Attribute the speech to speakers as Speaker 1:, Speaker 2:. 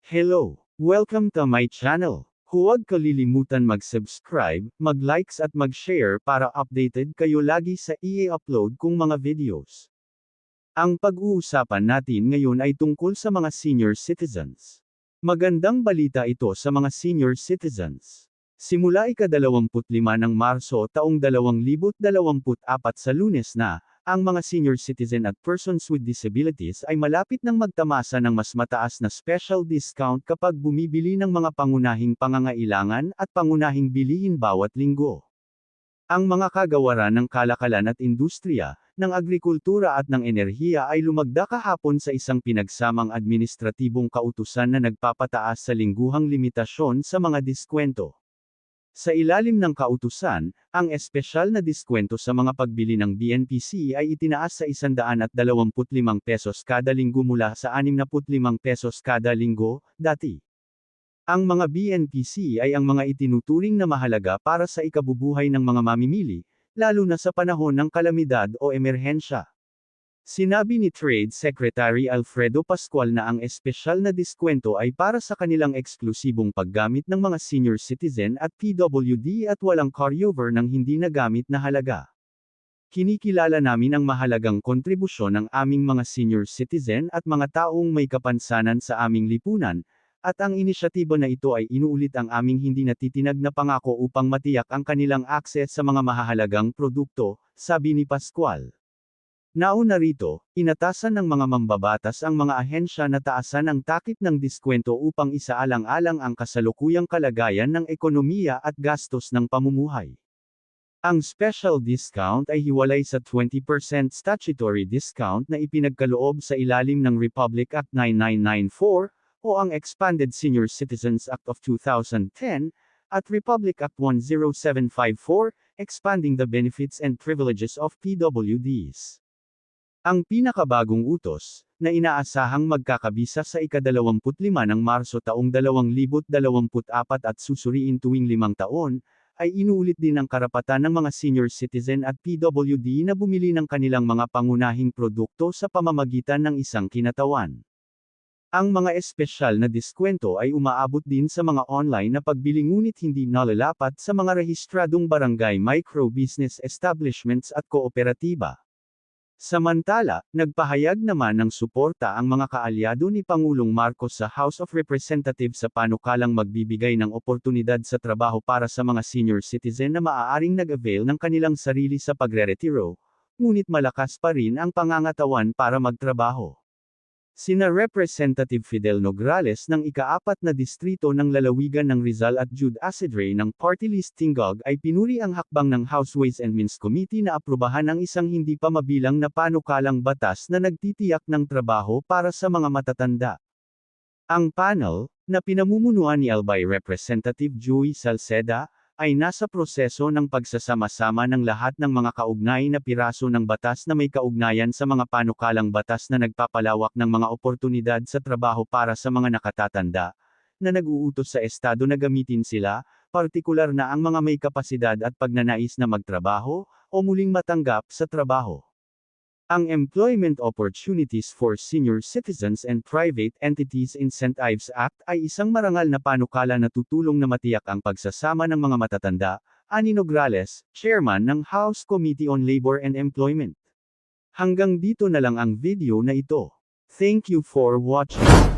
Speaker 1: Hello! Welcome to my channel. Huwag kalilimutan mag-subscribe, mag-likes at mag-share para updated kayo lagi sa i-upload kong mga videos. Ang pag-uusapan natin ngayon ay tungkol sa mga senior citizens. Magandang balita ito sa mga senior citizens. Simula ika-25 ng Marso taong 2024 sa Lunes na, ang mga senior citizen at persons with disabilities ay malapit nang magtamasa ng mas mataas na special discount kapag bumibili ng mga pangunahing pangangailangan at pangunahing bilihin bawat linggo. Ang mga kagawaran ng kalakalan at industriya, ng agrikultura at ng enerhiya ay lumagda kahapon sa isang pinagsamang administratibong kautusan na nagpapataas sa lingguhang limitasyon sa mga diskwento. Sa ilalim ng kautusan, ang espesyal na diskwento sa mga pagbili ng BNPC ay itinaas sa 125 pesos kada linggo mula sa 65 pesos kada linggo, dati. Ang mga BNPC ay ang mga itinuturing na mahalaga para sa ikabubuhay ng mga mamimili, lalo na sa panahon ng kalamidad o emerhensya. Sinabi ni Trade Secretary Alfredo Pascual na ang espesyal na diskwento ay para sa kanilang eksklusibong paggamit ng mga senior citizen at PWD at walang carryover ng hindi nagamit na halaga. Kinikilala namin ang mahalagang kontribusyon ng aming mga senior citizen at mga taong may kapansanan sa aming lipunan, at ang inisyatiba na ito ay inuulit ang aming hindi natitinag na pangako upang matiyak ang kanilang akses sa mga mahahalagang produkto, sabi ni Pascual. Nauna rito, inatasan ng mga mambabatas ang mga ahensya na taasan ang takip ng diskwento upang isaalang-alang ang kasalukuyang kalagayan ng ekonomiya at gastos ng pamumuhay. Ang special discount ay hiwalay sa 20% statutory discount na ipinagkaloob sa ilalim ng Republic Act 9994, o ang Expanded Senior Citizens Act of 2010, at Republic Act 10754, expanding the benefits and privileges of PWDs. Ang pinakabagong utos, na inaasahang magkakabisa sa ika-25 ng Marso taong 2024 at susuriin tuwing 5 taon, ay inuulit din ang karapatan ng mga senior citizen at PWD na bumili ng kanilang mga pangunahing produkto sa pamamagitan ng isang kinatawan. Ang mga espesyal na diskwento ay umaabot din sa mga online na pagbili ngunit hindi nalalapat sa mga rehistradong barangay micro-business establishments at kooperatiba. Samantala, nagpahayag naman ng suporta ang mga kaalyado ni Pangulong Marcos sa House of Representatives sa panukalang magbibigay ng oportunidad sa trabaho para sa mga senior citizen na maaaring nag-avail ng kanilang sarili sa pagreretiro, ngunit malakas pa rin ang pangangatawan para magtrabaho. Sina Representative Fidel Nograles ng ika-4 na distrito ng lalawigan ng Rizal at Jude Asedre ng Party List Tingog ay pinuri ang hakbang ng House Ways and Means Committee na aprubahan ang isang hindi pa mabilang na panukalang batas na nagtitiyak ng trabaho para sa mga matatanda. Ang panel, na pinamumunuan ni Albay Representative Joey Salceda, ay nasa proseso ng pagsasama-sama ng lahat ng mga kaugnay na piraso ng batas na may kaugnayan sa mga panukalang batas na nagpapalawak ng mga oportunidad sa trabaho para sa mga nakatatanda, na nag-uutos sa Estado na gamitin sila, partikular na ang mga may kapasidad at pagnanais na magtrabaho, o muling matanggap sa trabaho. Ang Employment Opportunities for Senior Citizens and Private Entities Incentives Act ay isang marangal na panukala na tutulong na matiyak ang pagsasama ng mga matatanda, ani Nograles, Chairman ng House Committee on Labor and Employment. Hanggang dito na lang ang video na ito. Thank you for watching.